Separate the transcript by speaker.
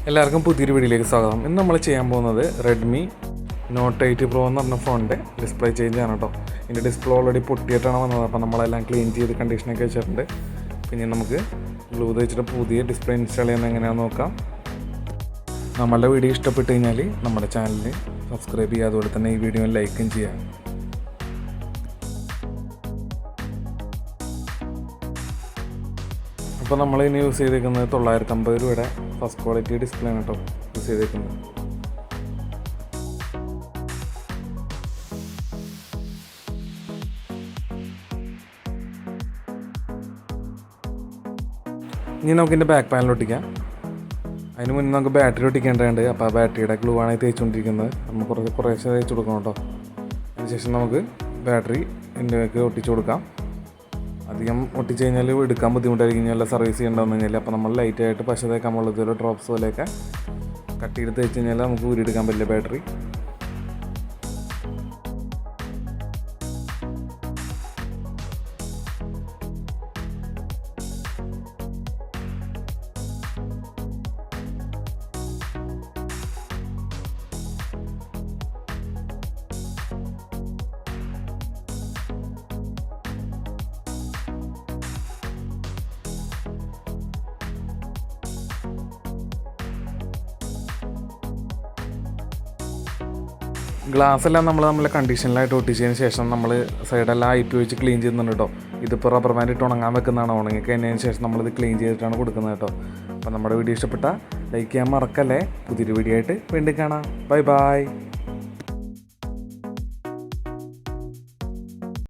Speaker 1: എല്ലാവർക്കും പുതിയൊരു വീഡിയോയിലേക്ക് സ്വാഗതം. ഇന്ന് നമ്മൾ ചെയ്യാൻ പോകുന്നത് റെഡ്മി നോട്ട് 8 Pro എന്ന് പറഞ്ഞ ഫോണിൻ്റെ ഡിസ്പ്ലേ ചേഞ്ച് ആണ് കേട്ടോ. ഇതിൻ്റെ ഡിസ്പ്ലേ ഓൾറെഡി പൊട്ടിയിട്ടാണ് വന്നത്. അപ്പോൾ നമ്മളെല്ലാം ക്ലീൻ ചെയ്ത് കണ്ടീഷനൊക്കെ വെച്ചിട്ടുണ്ട്. പിന്നെ നമുക്ക് ഗ്ലൂ വെച്ചിട്ട് പുതിയ ഡിസ്പ്ലേ ഇൻസ്റ്റാൾ ചെയ്യുന്നത് എങ്ങനെയാണെന്ന് നോക്കാം. നമ്മളുടെ വീഡിയോ ഇഷ്ടപ്പെട്ട് കഴിഞ്ഞാൽ നമ്മുടെ ചാനലിൽ സബ്സ്ക്രൈബ് ചെയ്യുക, അതുപോലെ തന്നെ ഈ വീഡിയോ ലൈക്കും ചെയ്യുക. അപ്പോൾ നമ്മളിനി യൂസ് ചെയ്തേക്കുന്നത് 950 രൂപയുടെ ഫസ്റ്റ് ക്വാളിറ്റി ഡിസ്പ്ലേ ആണ് കേട്ടോ യൂസ് ചെയ്തേക്കുന്നത്. ഇനി നമുക്കിൻ്റെ ബാക്ക് പാനൽ ഒട്ടിക്കാം. അതിന് മുന്നേ നമുക്ക് ബാറ്ററി ഒട്ടിക്കേണ്ടതുണ്ട്. അപ്പോൾ ആ ബാറ്ററിയുടെ ഗ്ലൂ ആണ് തേച്ചുകൊണ്ടിരിക്കുന്നത്. നമ്മൾ കുറേശ്ശെ തേച്ച് കൊടുക്കണം കേട്ടോ. അതിനുശേഷം നമുക്ക് ബാറ്ററി ഇതിൻ്റെയൊക്കെ ഒട്ടിച്ചു കൊടുക്കാം. അധികം ഒട്ടിച്ച് കഴിഞ്ഞാൽ എടുക്കാൻ ബുദ്ധിമുട്ടായിരിക്കും, നല്ല സർവീസ് ചെയ്യേണ്ടതെന്ന് കഴിഞ്ഞാൽ. അപ്പോൾ നമ്മൾ ലൈറ്റായിട്ട് പശ തേക്കാൻ ഉള്ളതുപോലെ ഡ്രോപ്സ് പോലെയൊക്കെ കട്ട് ചെയ്ത് തേച്ച് കഴിഞ്ഞാൽ നമുക്ക് ഊരിയെടുക്കാൻ പറ്റില്ല ബാറ്ററി. ഗ്ലാസ് എല്ലാം നമ്മൾ കണ്ടീഷനിലായിട്ട് ഒട്ടിച്ചതിന് ശേഷം നമ്മൾ സൈഡെല്ലാം IP വെച്ച് ക്ലീൻ ചെയ്യുന്നുണ്ട് കേട്ടോ. ഇതിപ്പോൾ റബ്ബർ ബാൻഡ് ഇട്ട് ഉണങ്ങാൻ വെക്കുന്നതാണ്. ഉണങ്ങി കഴിഞ്ഞതിന് ശേഷം നമ്മളിത് ക്ലീൻ ചെയ്തിട്ടാണ് കൊടുക്കുന്നത് കേട്ടോ. അപ്പോൾ നമ്മുടെ വീഡിയോ ഇഷ്ടപ്പെട്ടാൽ ലൈക്ക് ചെയ്യാൻ മറക്കല്ലേ. പുതിയൊരു വീഡിയോ ആയിട്ട് വീണ്ടും കാണാം. Bye bye.